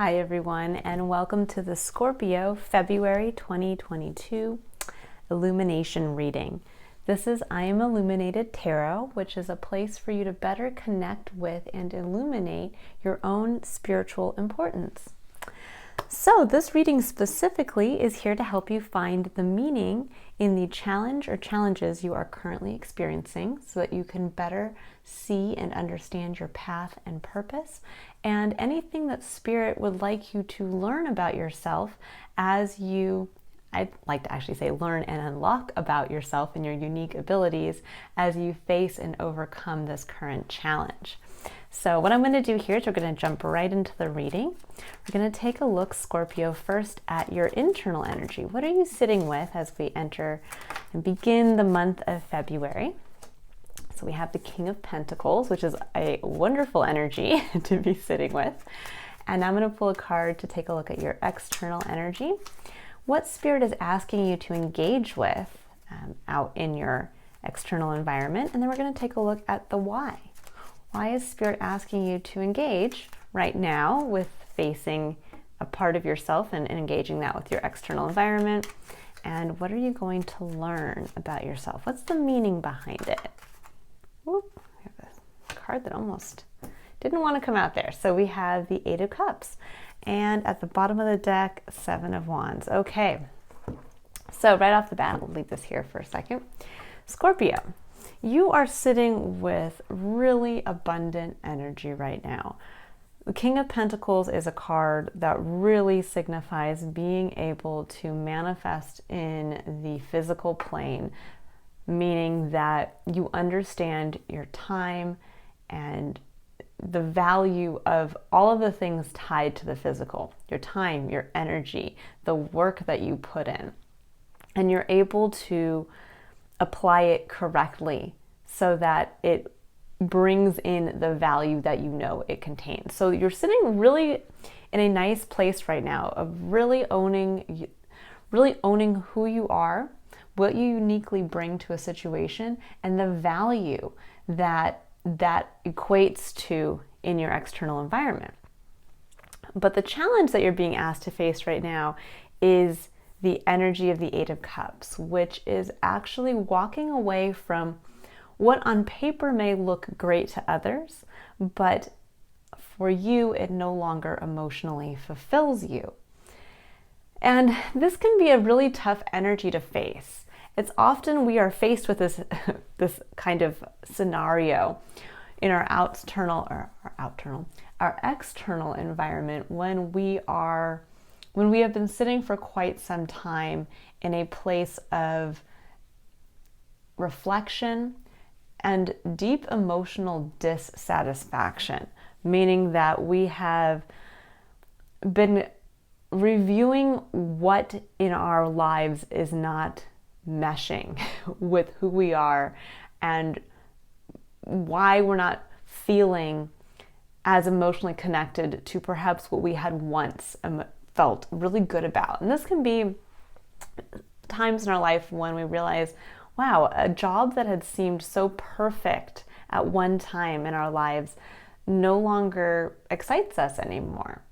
Hi everyone, and welcome to the Scorpio February 2022 Illumination reading. This is I Am Illuminated Tarot, which is a place for you to better connect with and illuminate your own spiritual importance. So this reading specifically is here to help you find the meaning in the challenge or challenges you are currently experiencing so that you can better see and understand your path and purpose and anything that Spirit would like you to learn about yourself as you, I'd like to actually say learn and unlock about yourself and your unique abilities as you face and overcome this current challenge. So what I'm going to do here is we're going to jump right into the reading. We're going to take a look, Scorpio, first at your internal energy. What are you sitting with as we enter and begin the month of February? So we have the King of Pentacles, which is a wonderful energy to be sitting with. And I'm going to pull a card to take a look at your external energy. What Spirit is asking you to engage with out in your external environment. And then we're going to take a look at the why. Why is Spirit asking you to engage right now with facing a part of yourself and engaging that with your external environment? And what are you going to learn about yourself? What's the meaning behind it? Whoop, I have a card that almost didn't want to come out there. So we have the Eight of Cups. And at the bottom of the deck, Seven of Wands. Okay, so right off the bat, we'll leave this here for a second. Scorpio. You are sitting with really abundant energy right now. The King of Pentacles is a card that really signifies being able to manifest in the physical plane, meaning that you understand your time and the value of all of the things tied to the physical, your time, your energy, the work that you put in, and you're able to apply it correctly so that it brings in the value that you know it contains. So you're sitting really in a nice place right now of really owning who you are, what you uniquely bring to a situation, and the value that equates to in your external environment. But the challenge that you're being asked to face right now is the energy of the Eight of Cups, which is actually walking away from what on paper may look great to others, but for you, it no longer emotionally fulfills you. And this can be a really tough energy to face. It's often we are faced with this kind of scenario in our external environment when we have been sitting for quite some time in a place of reflection and deep emotional dissatisfaction, meaning that we have been reviewing what in our lives is not meshing with who we are and why we're not feeling as emotionally connected to perhaps what we had once felt really good about. And this can be times in our life when we realize, wow, a job that had seemed so perfect at one time in our lives no longer excites us anymore.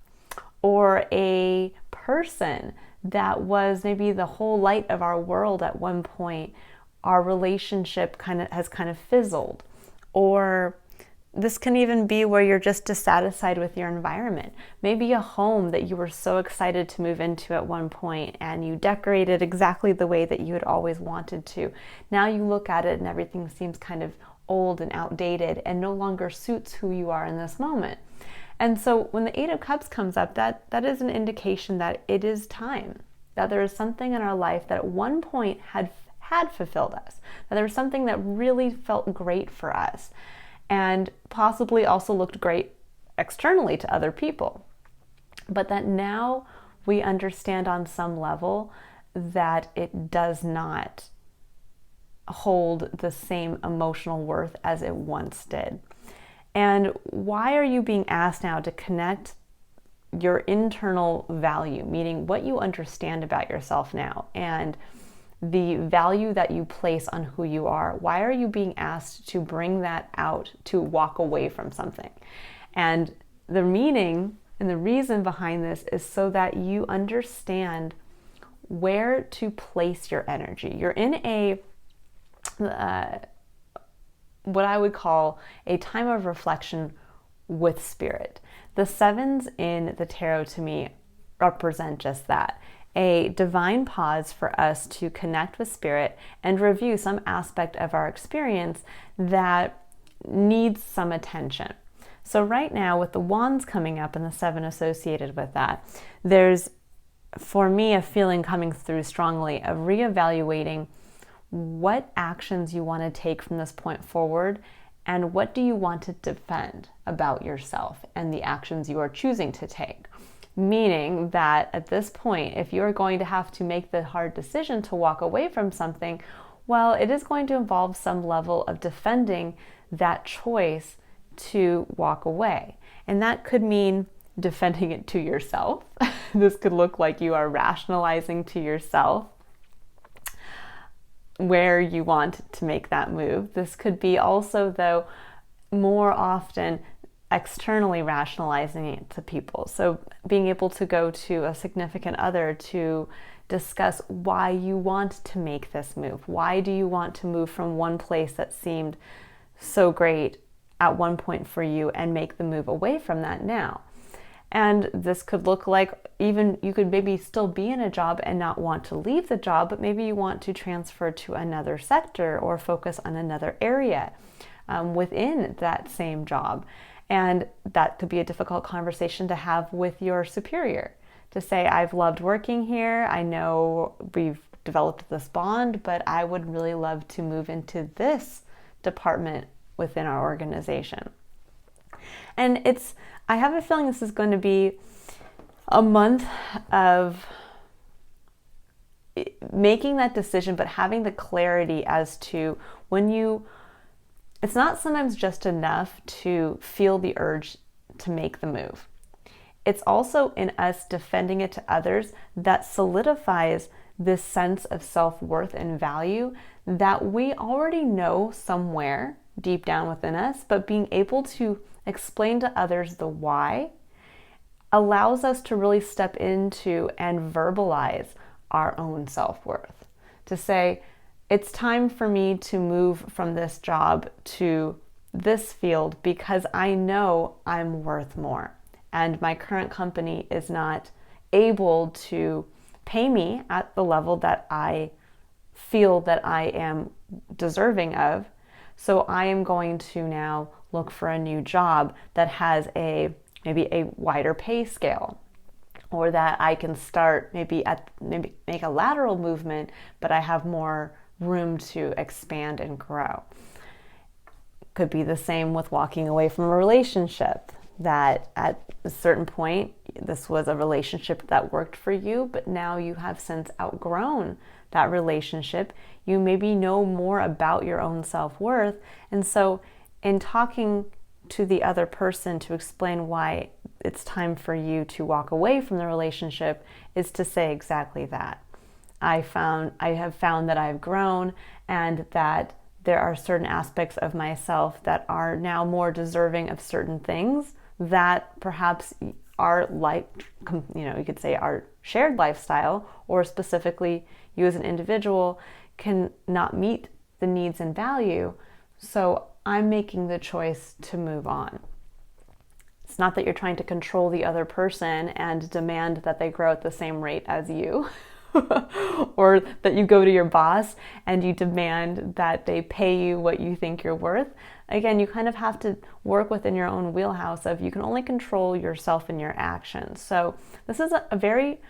Or a person that was maybe the whole light of our world at one point, our relationship has fizzled. Or this can even be where you're just dissatisfied with your environment. Maybe a home that you were so excited to move into at one point and you decorated exactly the way that you had always wanted to. Now you look at it and everything seems kind of old and outdated and no longer suits who you are in this moment. And so when the Eight of Cups comes up, that is an indication that it is time, that there is something in our life that at one point had fulfilled us, that there was something that really felt great for us and possibly also looked great externally to other people. But that now we understand on some level that it does not hold the same emotional worth as it once did. And why are you being asked now to connect your internal value, meaning what you understand about yourself now and the value that you place on who you are? Why are you being asked to bring that out, to walk away from something? And the meaning And the reason behind this is so that you understand where to place your energy. You're in a what I would call a time of reflection with spirit. The sevens in the tarot to me represent just that. A divine pause for us to connect with spirit and review some aspect of our experience that needs some attention. So right now, with the wands coming up and the seven associated with that, there's, for me, a feeling coming through strongly of reevaluating what actions you want to take from this point forward, and what do you want to defend about yourself and the actions you are choosing to take. Meaning that at this point, if you're going to have to make the hard decision to walk away from something, well, it is going to involve some level of defending that choice to walk away. And that could mean defending it to yourself. This could look like you are rationalizing to yourself where you want to make that move. This could be also, though, more often externally rationalizing it to people. So being able to go to a significant other to discuss why you want to make this move. Why do you want to move from one place that seemed so great at one point for you and make the move away from that now? And this could look like, even you could maybe still be in a job and not want to leave the job, but maybe you want to transfer to another sector or focus on another area within that same job. And that could be a difficult conversation to have with your superior, to say, I've loved working here. I know we've developed this bond, but I would really love to move into this department within our organization. And I have a feeling this is going to be a month of making that decision, but having the clarity as to it's not sometimes just enough to feel the urge to make the move. It's also in us defending it to others that solidifies this sense of self-worth and value that we already know somewhere deep down within us, but being able to explain to others the why allows us to really step into and verbalize our own self-worth. To say, it's time for me to move from this job to this field because I know I'm worth more. And my current company is not able to pay me at the level that I feel that I am deserving of. So I am going to now look for a new job that has maybe a wider pay scale, or that I can start maybe make a lateral movement, but I have more room to expand and grow. Could be the same with walking away from a relationship, that at a certain point, this was a relationship that worked for you, but now you have since outgrown that relationship. You maybe know more about your own self-worth. And so in talking to the other person to explain why it's time for you to walk away from the relationship is to say exactly that. I have found that I've grown, and that there are certain aspects of myself that are now more deserving of certain things that perhaps are you could say our shared lifestyle, or specifically you as an individual can not meet the needs and value. So I'm making the choice to move on. It's not that you're trying to control the other person and demand that they grow at the same rate as you, or that you go to your boss and you demand that they pay you what you think you're worth. Again, you kind of have to work within your own wheelhouse of you can only control yourself and your actions. So this is a very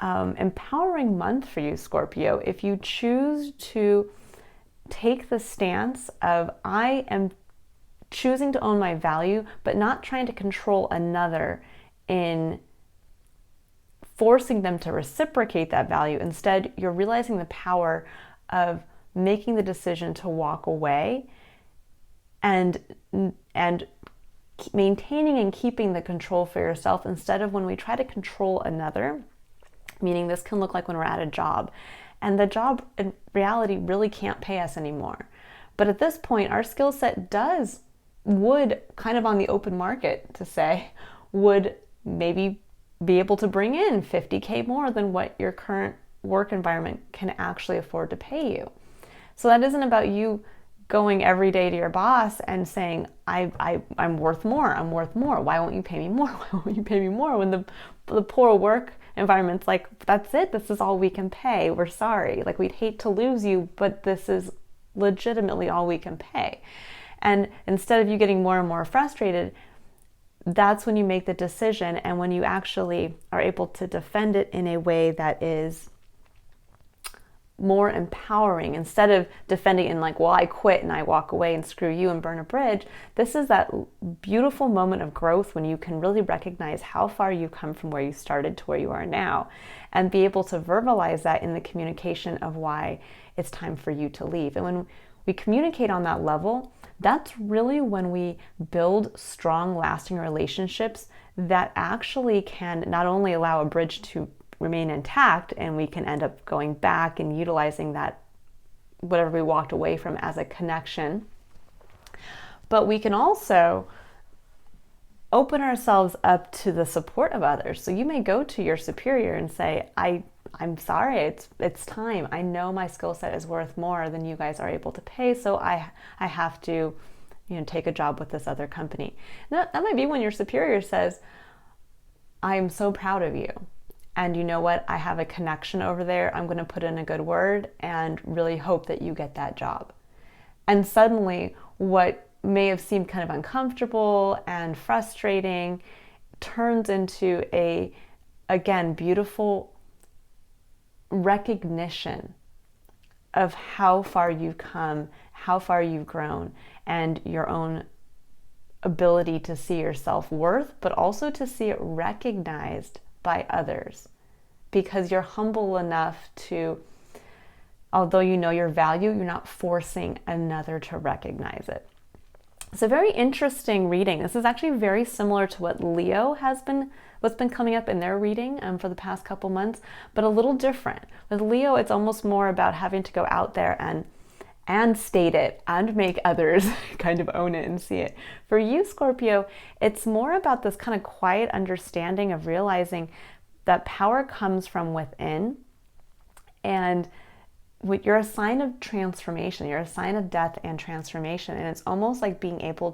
empowering month for you, Scorpio. If you choose to take the stance of I am choosing to own my value, but not trying to control another in forcing them to reciprocate that value. Instead, you're realizing the power of making the decision to walk away and maintaining and keeping the control for yourself, instead of when we try to control another, meaning this can look like when we're at a job and the job in reality really can't pay us anymore. But at this point, our skill set would kind of on the open market to say, would maybe be able to bring in 50K more than what your current work environment can actually afford to pay you. So that isn't about you going every day to your boss and saying, I'm worth more, I'm worth more. Why won't you pay me more? Why won't you pay me more? When the poor work environment's like, that's it, this is all we can pay. We're sorry. Like, we'd hate to lose you, but this is legitimately all we can pay. And instead of you getting more and more frustrated, that's when you make the decision, and when you actually are able to defend it in a way that is more empowering, instead of defending in like, well, I quit and I walk away and screw you and burn a bridge. This is that beautiful moment of growth when you can really recognize how far you've come from where you started to where you are now, and be able to verbalize that in the communication of why it's time for you to leave. And when we communicate on that level, that's really when we build strong, lasting relationships that actually can not only allow a bridge to remain intact, and we can end up going back and utilizing that, whatever we walked away from, as a connection, but we can also open ourselves up to the support of others. So you may go to your superior and say, I'm sorry, it's time. I know my skill set is worth more than you guys are able to pay, so I have to, take a job with this other company. That might be when your superior says, I'm so proud of you. And you know what? I have a connection over there. I'm going to put in a good word and really hope that you get that job. And suddenly, what may have seemed kind of uncomfortable and frustrating turns into a, again, beautiful recognition of how far you've come, how far you've grown, and your own ability to see your self-worth, but also to see it recognized by others, because you're humble enough to, although you know your value, you're not forcing another to recognize it. It's a very interesting reading. This is actually very similar to what Leo what's been coming up in their reading for the past couple months, but a little different. With Leo, it's almost more about having to go out there and state it and make others kind of own it and see it. For you, Scorpio, it's more about this kind of quiet understanding of realizing that power comes from within, and you're a sign of transformation. You're a sign of death and transformation, and it's almost like being able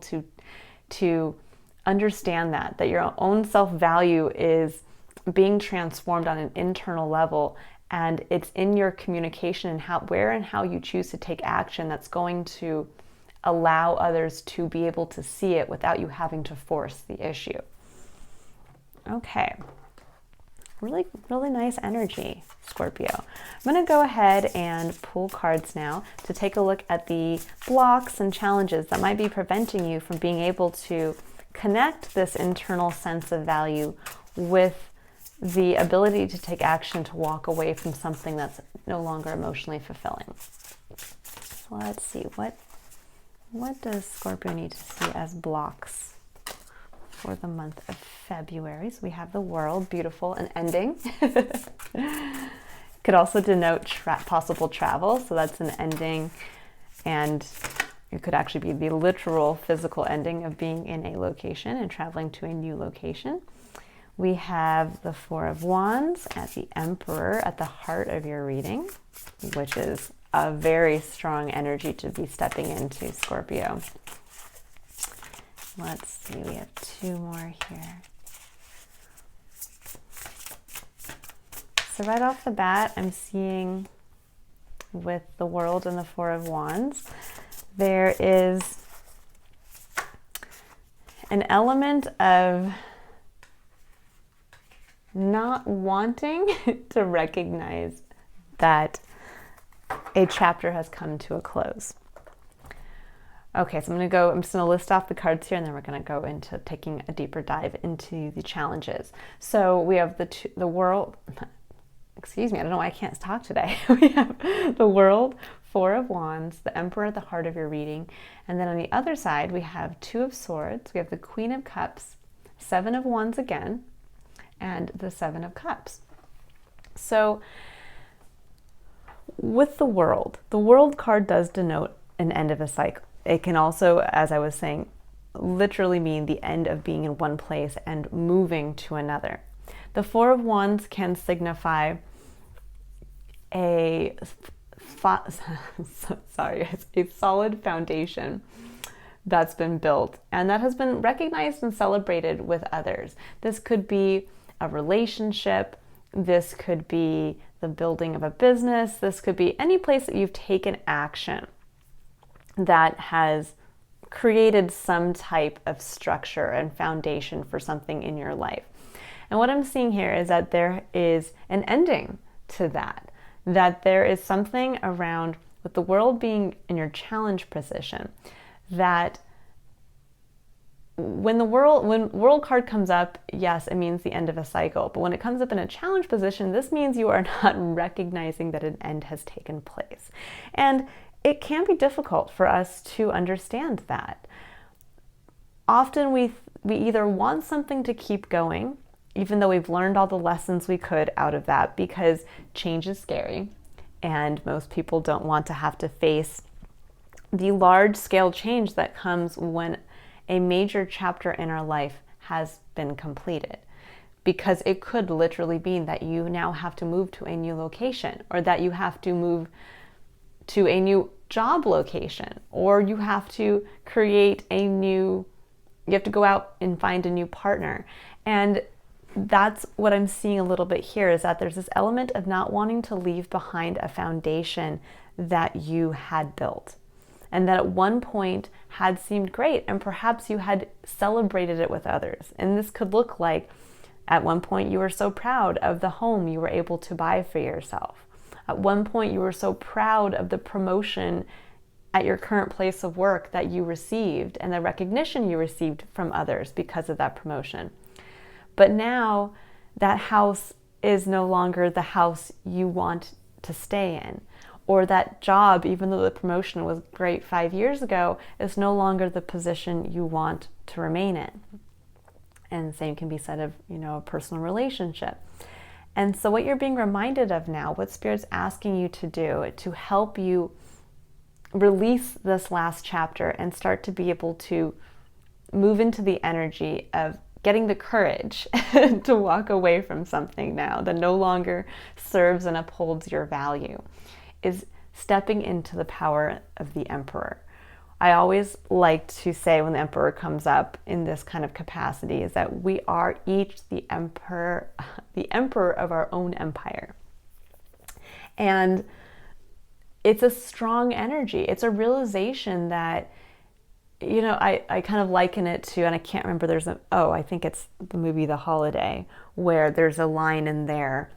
to understand that your own self-value is being transformed on an internal level, and it's in your communication and how you choose to take action that's going to allow others to be able to see it without you having to force the issue. Okay. Really, really nice energy, Scorpio. I'm going to go ahead and pull cards now to take a look at the blocks and challenges that might be preventing you from being able to connect this internal sense of value with the ability to take action to walk away from something that's no longer emotionally fulfilling. So let's see, what does Scorpio need to see as blocks for the month of February? So we have the World, beautiful, an ending. Could also denote possible travel, so that's an ending, and it could actually be the literal physical ending of being in a location and traveling to a new location. We have the Four of Wands at the Emperor at the heart of your reading, which is a very strong energy to be stepping into, Scorpio. Let's see, we have two more here. So right off the bat, I'm seeing with the World and the Four of Wands, there is an element of not wanting to recognize that a chapter has come to a close. Okay, so I'm just going to list off the cards here, and then we're going to go into taking a deeper dive into the challenges. So we have the World, excuse me, I don't know why I can't talk today. We have the World, Four of Wands, the Emperor at the heart of your reading, and then on the other side, we have Two of Swords, we have the Queen of Cups, Seven of Wands again, and the Seven of Cups. So with the World card does denote an end of a cycle. It can also, as I was saying, literally mean the end of being in one place and moving to another. The Four of Wands can signify a solid foundation that's been built and that has been recognized and celebrated with others. This could be a relationship, this could be the building of a business, this could be any place that you've taken action that has created some type of structure and foundation for something in your life. And what I'm seeing here is that there is an ending to that, that there is something around, with the world being in your challenge position, that when world card comes up, yes, it means the end of a cycle. But when it comes up in a challenge position, this means you are not recognizing that an end has taken place. And it can be difficult for us to understand that. Often we either want something to keep going, even though we've learned all the lessons we could out of that, because change is scary and most people don't want to have to face the large-scale change that comes when a major chapter in our life has been completed. Because it could literally mean that you now have to move to a new location, or that you have to move to a new job location, or you have to you have to go out and find a new partner. And that's what I'm seeing a little bit here, is that there's this element of not wanting to leave behind a foundation that you had built, and that at one point had seemed great, and perhaps you had celebrated it with others. And this could look like, at one point you were so proud of the home you were able to buy for yourself. At one point you were so proud of the promotion at your current place of work that you received, and the recognition you received from others because of that promotion. But now that house is no longer the house you want to stay in. Or that job, even though the promotion was great 5 years ago, is no longer the position you want to remain in. And the same can be said of, a personal relationship. And so what you're being reminded of now, what Spirit's asking you to do to help you release this last chapter and start to be able to move into the energy of getting the courage to walk away from something now that no longer serves and upholds your value, is stepping into the power of the Emperor. I always like to say, when the Emperor comes up in this kind of capacity, is that we are each the emperor of our own empire. And it's a strong energy. It's a realization that, I kind of liken it to, and I can't remember, I think it's the movie The Holiday, where there's a line in there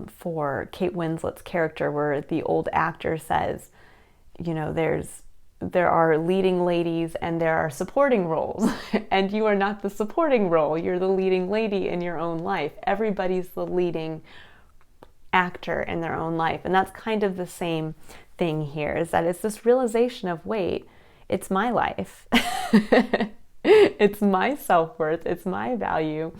for Kate Winslet's character where the old actor says, there are leading ladies and there are supporting roles, and you are not the supporting role, you're the leading lady in your own life. Everybody's the leading actor in their own life. And that's kind of the same thing here, is that it's this realization of, wait, it's my life. It's my self-worth, it's my value.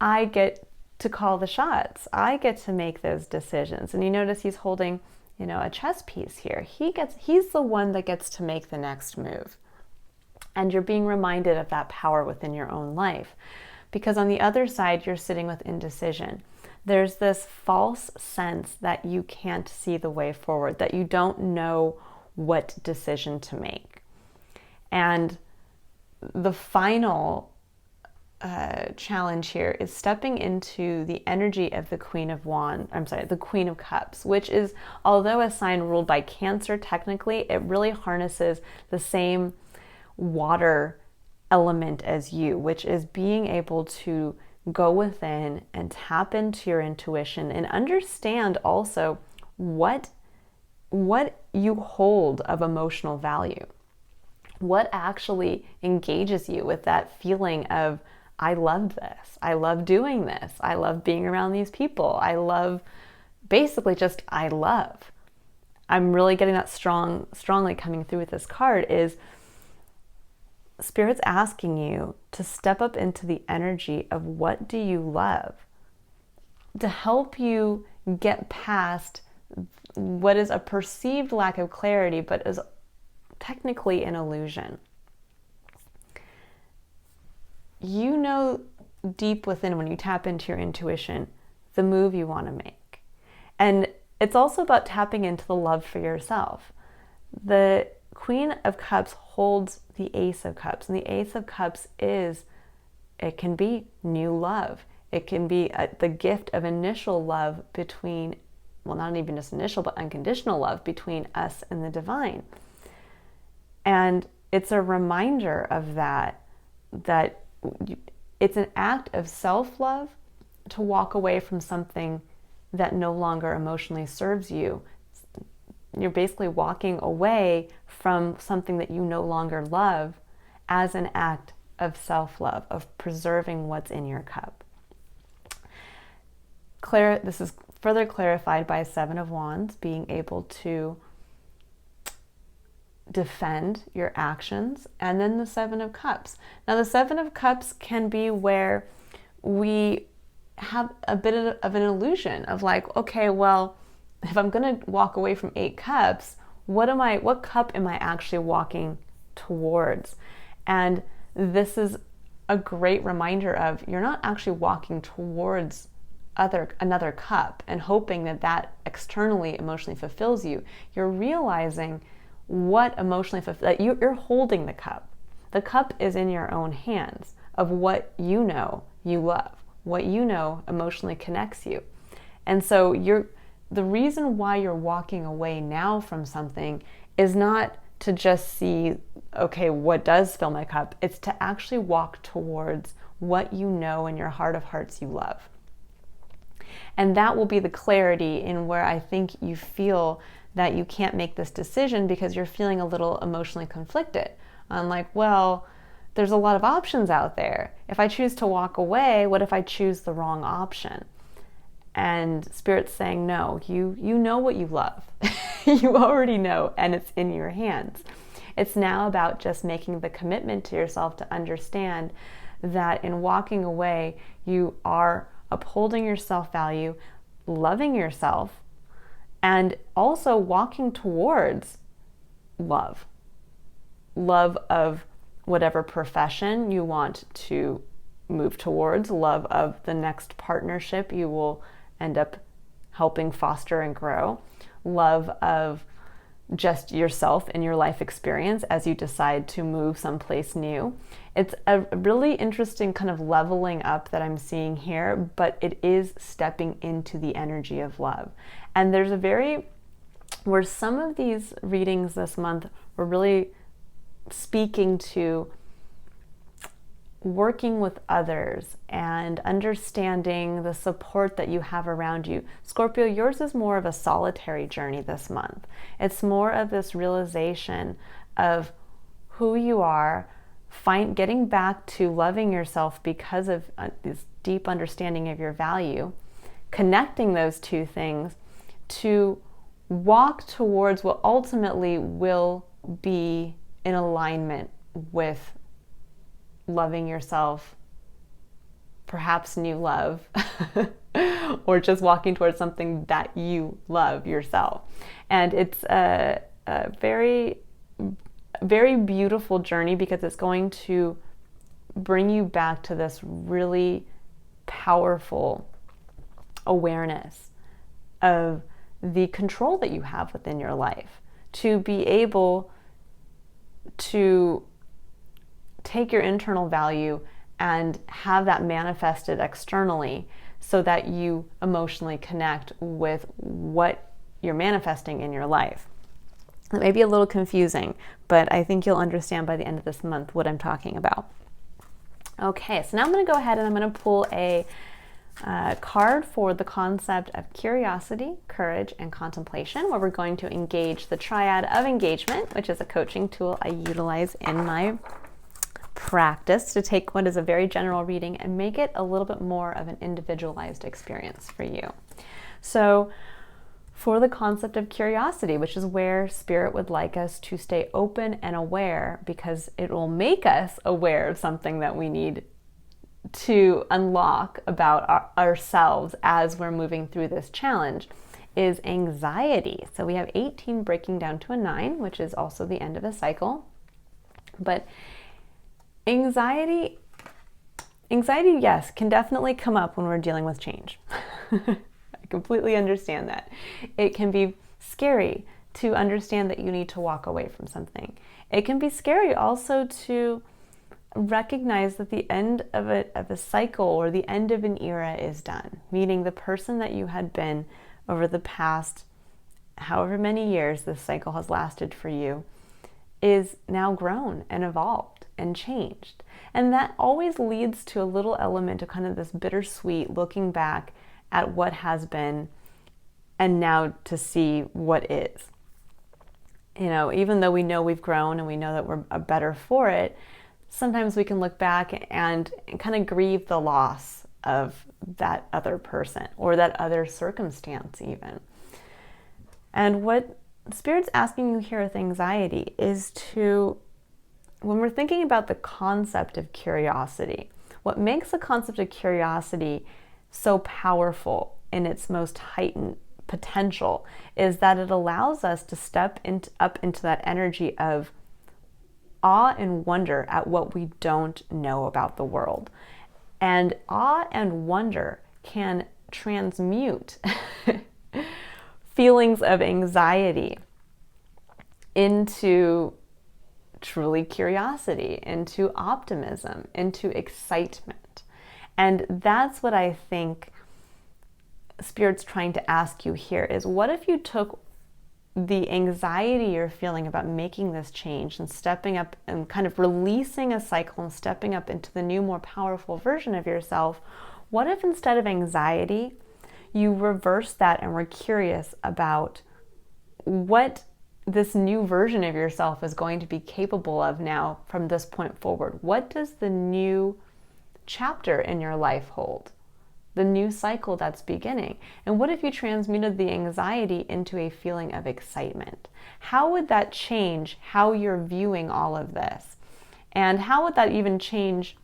I get to call the shots. I get to make those decisions. And you notice he's holding, a chess piece here. He's the one that gets to make the next move. And you're being reminded of that power within your own life. Because on the other side, you're sitting with indecision. There's this false sense that you can't see the way forward, that you don't know what decision to make. And the final challenge here is stepping into the energy of the the Queen of Cups, which is, although a sign ruled by Cancer, technically, it really harnesses the same water element as you, which is being able to go within and tap into your intuition and understand also what you hold of emotional value. What actually engages you with that feeling of, I love this, I love doing this, I love being around these people, I love, basically just, I love. I'm really getting that strongly coming through with this card, is Spirit's asking you to step up into the energy of what do you love, to help you get past what is a perceived lack of clarity, but is technically an illusion. you know deep within, when you tap into your intuition, the move you want to make. And it's also about tapping into the love for yourself. The Queen of Cups holds the Ace of Cups, and the Ace of Cups it can be new love. It can be the gift of initial love between, well, not even just initial, but unconditional love between us and the divine. And it's a reminder of that it's an act of self-love to walk away from something that no longer emotionally serves you. You're basically walking away from something that you no longer love as an act of self-love, of preserving what's in your cup. This is further clarified by Seven of Wands, being able to defend your actions, and then the Seven of Cups. Now, the Seven of Cups can be where we have a bit of an illusion of like, okay, well, if I'm going to walk away from 8 cups, what cup am I actually walking towards? And this is a great reminder of, you're not actually walking towards another cup and hoping that externally emotionally fulfills you. You're realizing what emotionally fulfills, that you're holding the cup. The cup is in your own hands of what you know you love, what you know emotionally connects you. And so the reason why you're walking away now from something is not to just see, okay, what does fill my cup? It's to actually walk towards what you know in your heart of hearts you love. And that will be the clarity in where I think you feel that you can't make this decision because you're feeling a little emotionally conflicted. I'm like, well, there's a lot of options out there. If I choose to walk away, what if I choose the wrong option? And Spirit's saying, no, you know what you love. You already know, and it's in your hands. It's now about just making the commitment to yourself to understand that in walking away, you are upholding your self-value, loving yourself, and also walking towards love. Love of whatever profession you want to move towards, love of the next partnership you will end up helping foster and grow, love of just yourself and your life experience as you decide to move someplace new. It's a really interesting kind of leveling up that I'm seeing here, but it is stepping into the energy of love. And there's where some of these readings this month were really speaking to working with others and understanding the support that you have around you. Scorpio, yours is more of a solitary journey this month. It's more of this realization of who you are, getting back to loving yourself because of this deep understanding of your value, connecting those two things to walk towards what ultimately will be in alignment with loving yourself, perhaps new love, or just walking towards something that you love yourself. And it's a very, very beautiful journey because it's going to bring you back to this really powerful awareness of the control that you have within your life, to be able to take your internal value and have that manifested externally so that you emotionally connect with what you're manifesting in your life. It may be a little confusing, but I think you'll understand by the end of this month what I'm talking about. Okay, so now I'm going to go ahead and I'm going to pull a card for the concept of curiosity, courage, and contemplation, where we're going to engage the Triad of Engagement, which is a coaching tool I utilize in my practice to take what is a very general reading and make it a little bit more of an individualized experience for you. So for the concept of curiosity, which is where Spirit would like us to stay open and aware, because it will make us aware of something that we need to unlock about ourselves as we're moving through this challenge, is anxiety. So we have 18 breaking down to a 9, which is also the end of a cycle. But anxiety Anxiety, yes, can definitely come up when we're dealing with change. I completely understand that. It can be scary to understand that you need to walk away from something. It can be scary also to recognize that the end of a cycle or the end of an era is done, meaning the person that you had been over the past however many years this cycle has lasted for you is now grown and evolved and changed. And that always leads to a little element of kind of this bittersweet looking back at what has been and now to see what is. You know, even though we know we've grown and we know that we're better for it, sometimes we can look back and kind of grieve the loss of that other person or that other circumstance even. And what Spirit's asking you here with anxiety is to, when we're thinking about the concept of curiosity, what makes the concept of curiosity so powerful in its most heightened potential is that it allows us to step up into that energy of awe and wonder at what we don't know about the world. And awe and wonder can transmute feelings of anxiety into truly curiosity, into optimism, into excitement. And that's what I think Spirit's trying to ask you here is, what if you took the anxiety you're feeling about making this change and stepping up and kind of releasing a cycle and stepping up into the new, more powerful version of yourself? What if instead of anxiety, you reverse that and were curious about what this new version of yourself is going to be capable of now from this point forward? What does the new chapter in your life hold? The new cycle that's beginning? And what if you transmuted the anxiety into a feeling of excitement? How would that change how you're viewing all of this? And how would that even change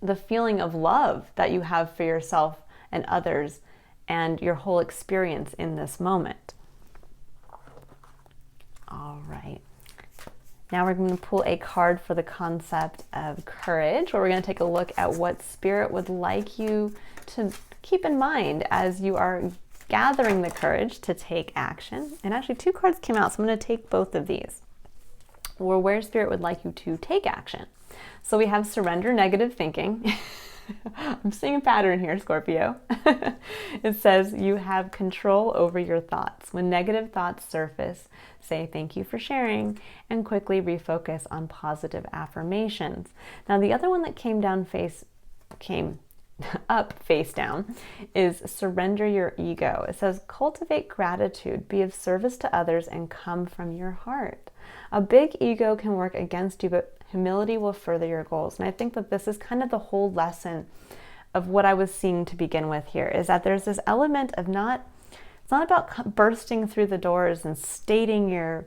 the feeling of love that you have for yourself and others and your whole experience in this moment? All right. Now we're going to pull a card for the concept of courage, where we're going to take a look at what Spirit would like you to keep in mind as you are gathering the courage to take action. And actually 2 cards came out, so I'm going to take both of these, or where Spirit would like you to take action. So we have surrender negative thinking. I'm seeing a pattern here, Scorpio. It says you have control over your thoughts. When negative thoughts surface, say thank you for sharing and quickly refocus on positive affirmations. Now the other one that came up face down is surrender your ego. It says cultivate gratitude, be of service to others, and come from your heart. A big ego can work against you, but humility will further your goals. And I think that this is kind of the whole lesson of what I was seeing to begin with here, is that there's this element of it's not about bursting through the doors and stating your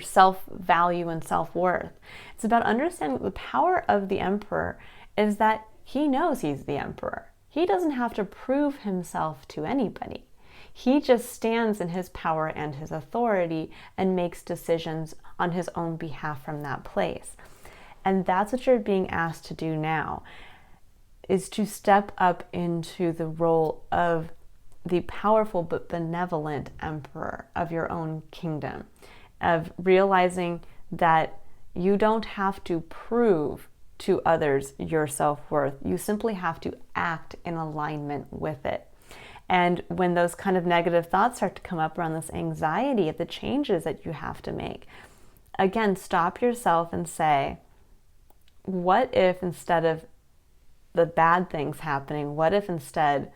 self-value and self-worth. It's about understanding that the power of the emperor is that he knows he's the emperor. He doesn't have to prove himself to anybody. He just stands in his power and his authority and makes decisions on his own behalf from that place. And that's what you're being asked to do now, is to step up into the role of the powerful but benevolent emperor of your own kingdom, of realizing that you don't have to prove to others your self-worth. You simply have to act in alignment with it. And when those kind of negative thoughts start to come up around this anxiety of the changes that you have to make, again, stop yourself and say, what if instead of the bad things happening, what if instead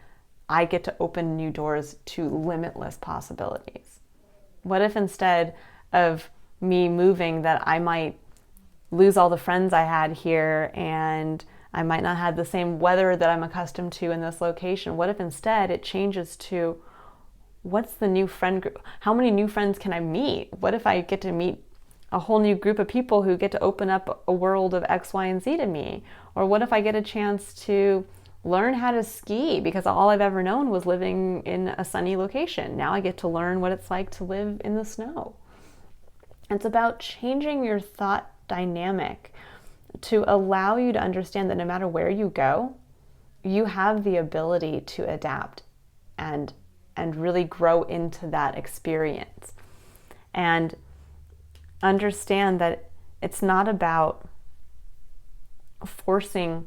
I get to open new doors to limitless possibilities? What if instead of me moving that I might lose all the friends I had here and I might not have the same weather that I'm accustomed to in this location? What if instead it changes to, what's the new friend group? How many new friends can I meet? What if I get to meet a whole new group of people who get to open up a world of X, Y, and Z to me? Or what if I get a chance to learn how to ski, because all I've ever known was living in a sunny location. Now I get to learn what it's like to live in the snow. It's about changing your thought dynamic to allow you to understand that no matter where you go, you have the ability to adapt and really grow into that experience. And understand that it's not about forcing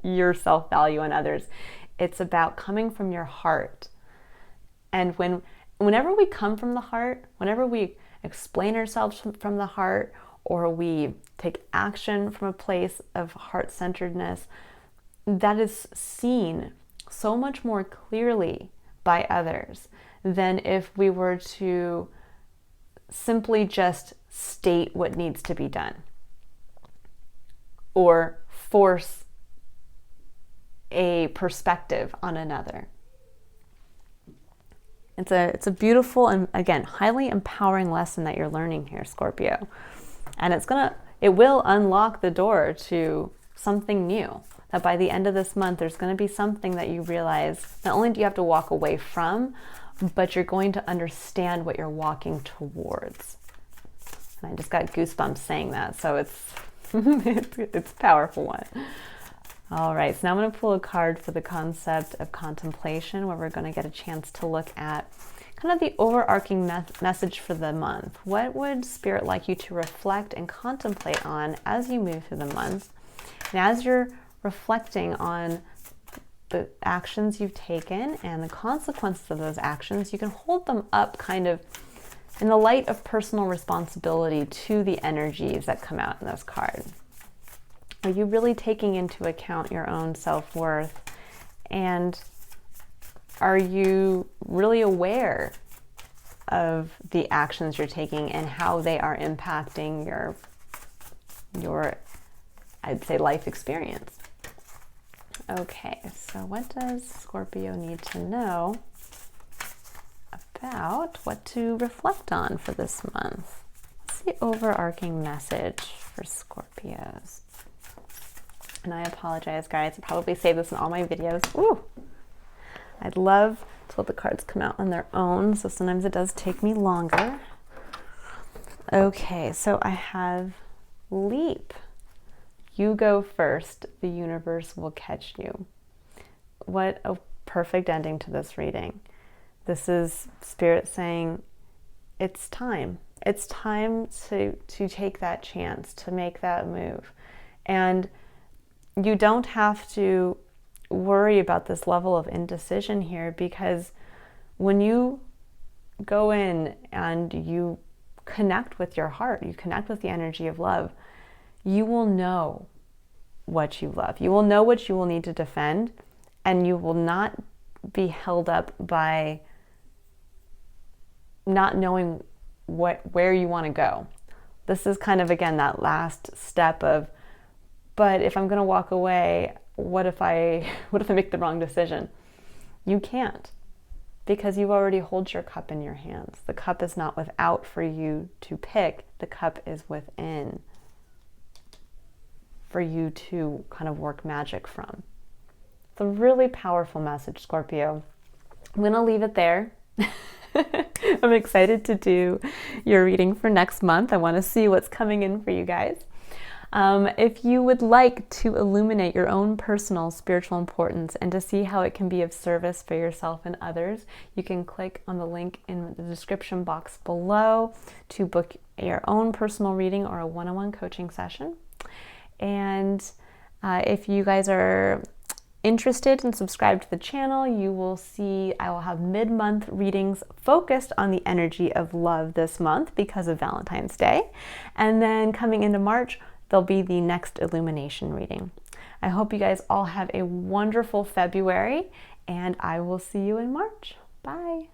your self-value on others. It's about coming from your heart. And whenever we come from the heart, whenever we explain ourselves from the heart, or we take action from a place of heart-centeredness, that is seen so much more clearly by others than if we were to simply just state what needs to be done or force a perspective on another. It's a beautiful and, again, highly empowering lesson that you're learning here, Scorpio. And it will unlock the door to something new. That by the end of this month, there's going to be something that you realize not only do you have to walk away from, but you're going to understand what you're walking towards. And I just got goosebumps saying that, so it's it's a powerful one. All right, so now I'm going to pull a card for the concept of contemplation, where we're going to get a chance to look at kind of the overarching message for the month. What would Spirit like you to reflect and contemplate on as you move through the month? And as you're reflecting on the actions you've taken and the consequences of those actions, you can hold them up kind of in the light of personal responsibility to the energies that come out in this card. Are you really taking into account your own self-worth? And are you really aware of the actions you're taking and how they are impacting your I'd say life experience? Okay, so what does Scorpio need to know about what to reflect on for this month? What's the overarching message for Scorpios? And I apologize, guys. I probably say this in all my videos. Ooh! I'd love to let the cards come out on their own, so sometimes it does take me longer. Okay, so I have Leap. You go first, the universe will catch you. What a perfect ending to this reading. This is Spirit saying, it's time. It's time to take that chance, to make that move. And you don't have to worry about this level of indecision here, because when you go in and you connect with your heart, you connect with the energy of love, you will know what you love. You will know what you will need to defend, and you will not be held up by not knowing where you want to go. This is kind of, again, that last step of, but if I'm going to walk away, what if I make the wrong decision? You can't, because you already hold your cup in your hands. The cup is not without for you to pick. The cup is within for you to kind of work magic from. It's a really powerful message, Scorpio. I'm going to leave it there. I'm excited to do your reading for next month. I want to see what's coming in for you guys. If you would like to illuminate your own personal spiritual importance and to see how it can be of service for yourself and others, you can click on the link in the description box below to book your own personal reading or a one-on-one coaching session. And if you guys are interested and subscribed to the channel, you will see I will have mid-month readings focused on the energy of love this month because of Valentine's Day. And then coming into March, there'll be the next Illumination reading. I hope you guys all have a wonderful February, and I will see you in March. Bye.